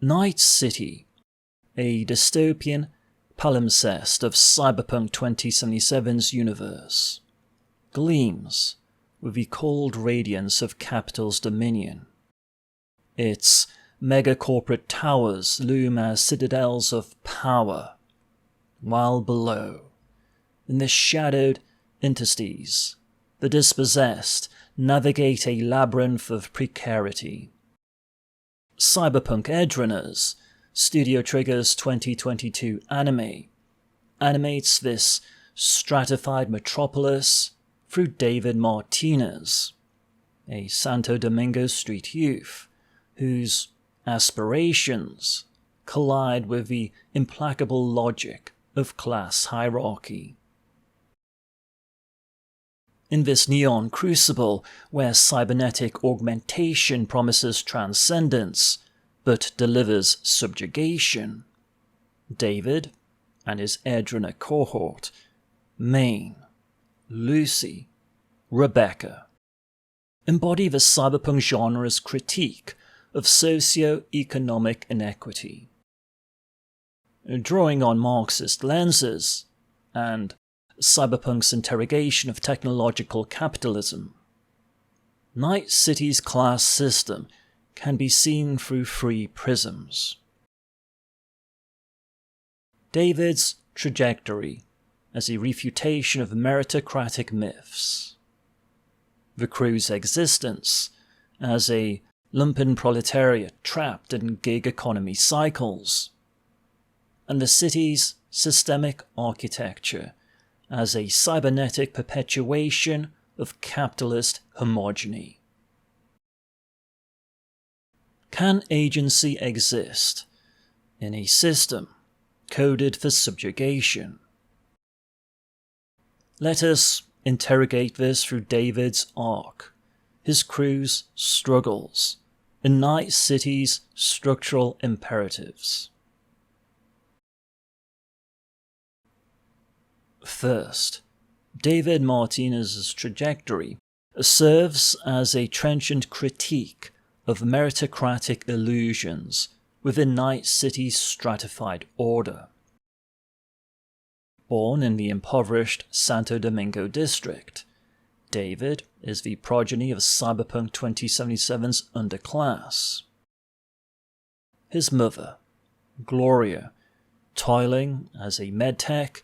Night City, a dystopian palimpsest of Cyberpunk 2077's universe, gleams with the cold radiance of capital's dominion. Its mega-corporate towers loom as citadels of power, while below, in the shadowed interstices, the dispossessed navigate a labyrinth of precarity. Cyberpunk Edgerunners, Studio Trigger's 2022 anime, animates this stratified metropolis through David Martinez, a Santo Domingo street youth whose aspirations collide with the implacable logic of class hierarchy. In this neon crucible where cybernetic augmentation promises transcendence but delivers subjugation, David and his Edgerunner cohort, Maine, Lucy, Rebecca, embody the cyberpunk genre's critique of socio-economic inequity. Drawing on Marxist lenses and cyberpunk's interrogation of technological capitalism, Night City's class system can be seen through three prisms. David's trajectory as a refutation of meritocratic myths, the crew's existence as a lumpen proletariat trapped in gig economy cycles, and the city's systemic architecture as a cybernetic perpetuation of capitalist homogeny. Can agency exist in a system coded for subjugation? Let us interrogate this through David's arc, his crew's struggles, and Night City's structural imperatives. First, David Martinez's trajectory serves as a trenchant critique of meritocratic illusions within Night City's stratified order. Born in the impoverished Santo Domingo district, David is the progeny of Cyberpunk 2077's underclass. His mother, Gloria, toiling as a medtech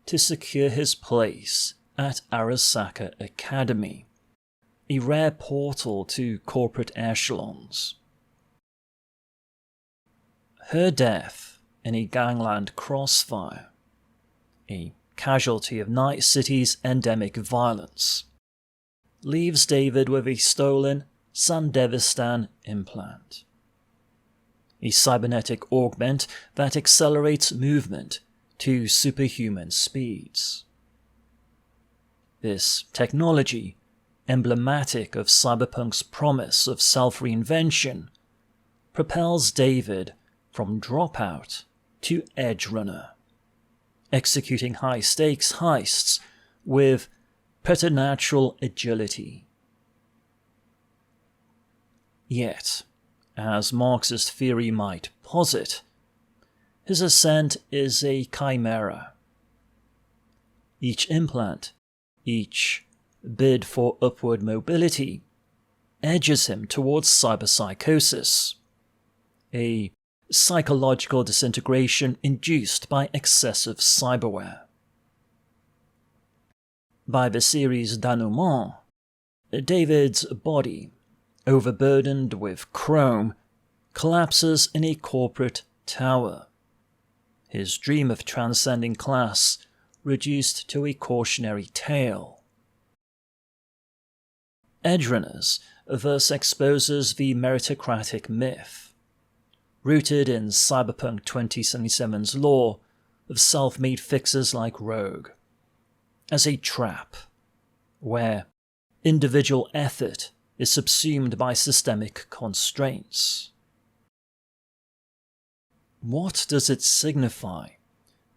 to secure his place at Arasaka Academy, a rare portal to corporate echelons. Her death in a gangland crossfire, a casualty of Night City's endemic violence, leaves David with a stolen Sandevistan implant, a cybernetic augment that accelerates movement to superhuman speeds. This technology, emblematic of Cyberpunk's promise of self-reinvention, propels David from dropout to edgerunner, executing high-stakes heists with preternatural agility. Yet, as Marxist theory might posit, his ascent is a chimera. Each implant, each bid for upward mobility, edges him towards cyberpsychosis, a psychological disintegration induced by excessive cyberware. By the series' denouement, David's body, overburdened with chrome, collapses in a corporate tower, his dream of transcending class reduced to a cautionary tale. Edgerunners thus exposes the meritocratic myth, rooted in Cyberpunk 2077's lore of self-made fixers like Rogue, as a trap where individual effort is subsumed by systemic constraints. What does it signify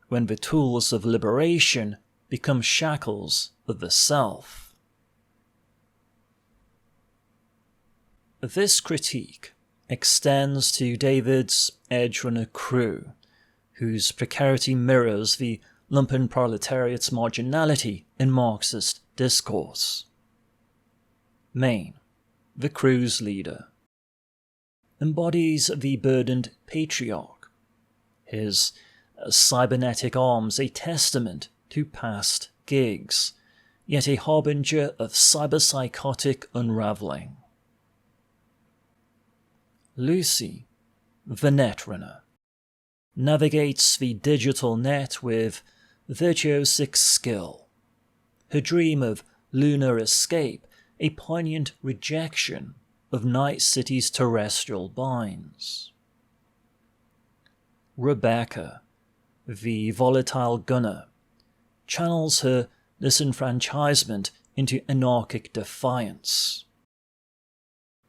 when the tools of liberation become shackles of the self? This critique extends to David's Edgerunner crew, whose precarity mirrors the lumpen proletariat's marginality in Marxist discourse. Maine, the crew's leader, embodies the burdened patriarch, his cybernetic arms a testament to past gigs, yet a harbinger of cyberpsychotic unravelling. Lucy, the netrunner, navigates the digital net with virtuosic skill, her dream of lunar escape a poignant rejection of Night City's terrestrial binds. Rebecca, the volatile gunner, channels her disenfranchisement into anarchic defiance.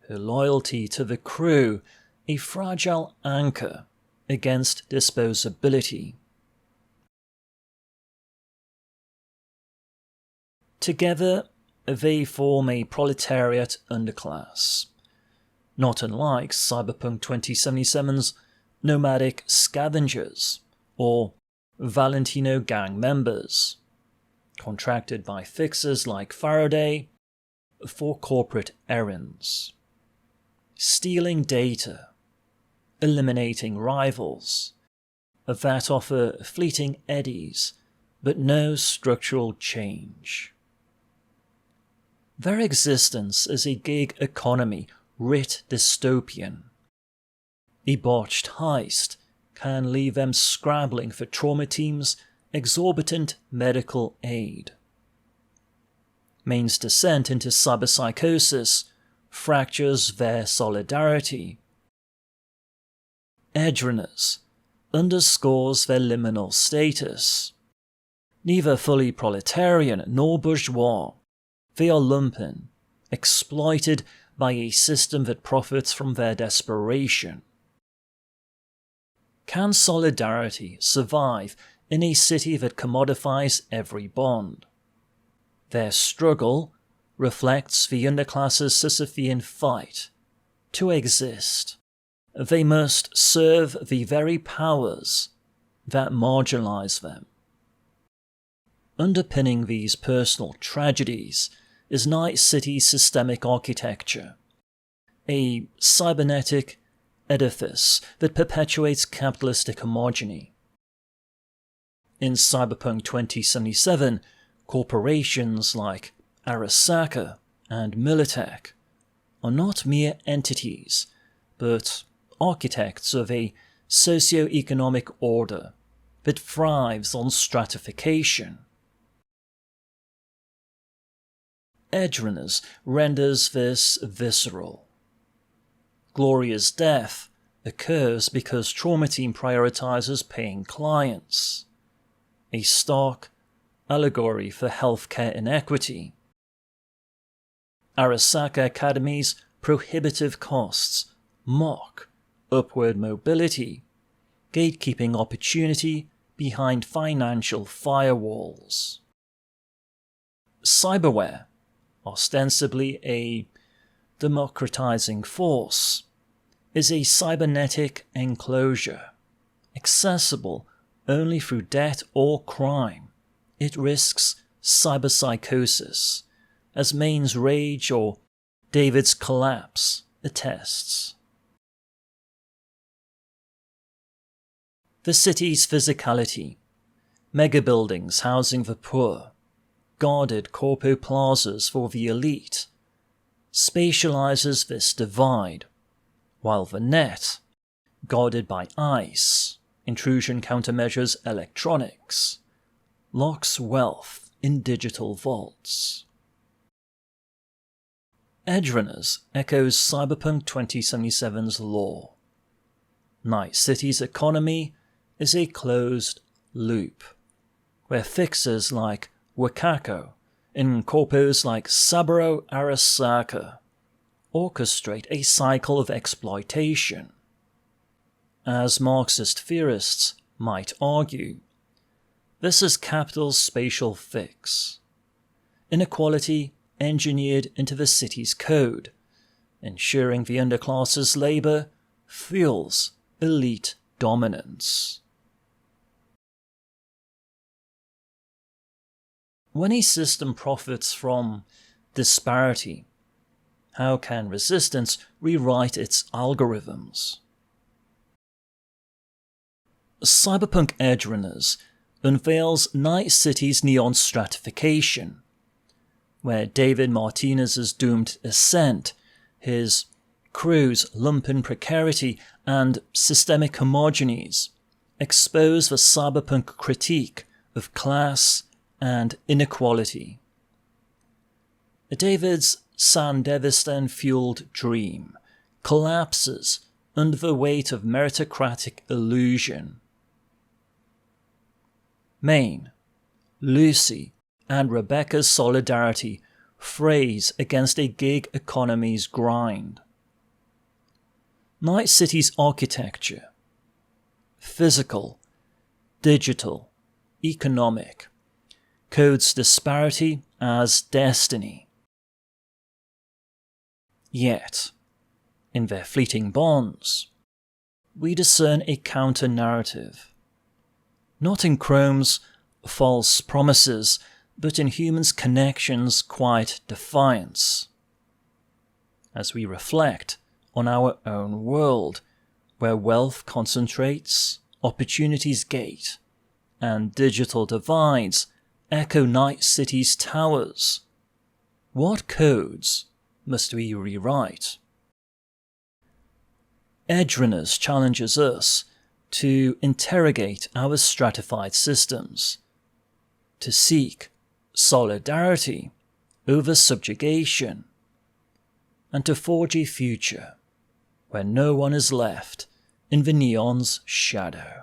Her loyalty to the crew a fragile anchor against disposability. Together, they form a proletariat underclass, not unlike Cyberpunk 2077's nomadic scavengers or Valentino gang members, contracted by fixers like Faraday for corporate errands, stealing data, eliminating rivals that offer fleeting eddies but no structural change. Their existence is a gig economy writ dystopian. A botched heist can leave them scrabbling for trauma teams' exorbitant medical aid. Maine's descent into cyberpsychosis fractures their solidarity. Edgerunners underscores their liminal status. Neither fully proletarian nor bourgeois, they are lumpen, exploited by a system that profits from their desperation. Can solidarity survive in a city that commodifies every bond? Their struggle reflects the underclass's Sisyphean fight. To exist, they must serve the very powers that marginalize them. Underpinning these personal tragedies is Night City's systemic architecture, a cybernetic edifice that perpetuates capitalistic homogeny. In Cyberpunk 2077, corporations like Arasaka and Militech are not mere entities, but architects of a socio-economic order that thrives on stratification. Edgerunners renders this visceral. Gloria's death occurs because Trauma Team prioritizes paying clients, a stark allegory for healthcare inequity. Arasaka Academy's prohibitive costs mock upward mobility, gatekeeping opportunity behind financial firewalls. Cyberware, ostensibly a democratizing force, is a cybernetic enclosure, accessible only through debt or crime. It risks cyberpsychosis, as Maine's rage or David's collapse attests. The city's physicality, megabuildings housing the poor, guarded corpo plazas for the elite, spatializes this divide, while the net, guarded by ICE, intrusion countermeasures electronics, locks wealth in digital vaults. Edgerunners echoes Cyberpunk 2077's lore. Night City's economy is a closed loop, where fixers like Wakako and corpos like Saburo Arasaka orchestrate a cycle of exploitation. As Marxist theorists might argue, this is capital's spatial fix, inequality engineered into the city's code, ensuring the underclass's labour fuels elite dominance. When a system profits from disparity, how can resistance rewrite its algorithms? Cyberpunk Edgerunners unveils Night City's neon stratification, where David Martinez's doomed ascent, his crew's lumpen precarity and systemic homogenies expose the cyberpunk critique of class and inequality. David's Sandevistan-fueled dream collapses under the weight of meritocratic illusion. Maine, Lucy, and Rebecca's solidarity frays against a gig economy's grind. Night City's architecture, physical, digital, economic, codes disparity as destiny. Yet, in their fleeting bonds, we discern a counter-narrative. Not in Chrome's false promises, but in humans' connections' quiet defiance. As we reflect on our own world, where wealth concentrates, opportunities gate, and digital divides echo Night City's towers, what codes must we rewrite? Edgerunners challenges us to interrogate our stratified systems, to seek solidarity over subjugation, and to forge a future where no one is left in the neon's shadow.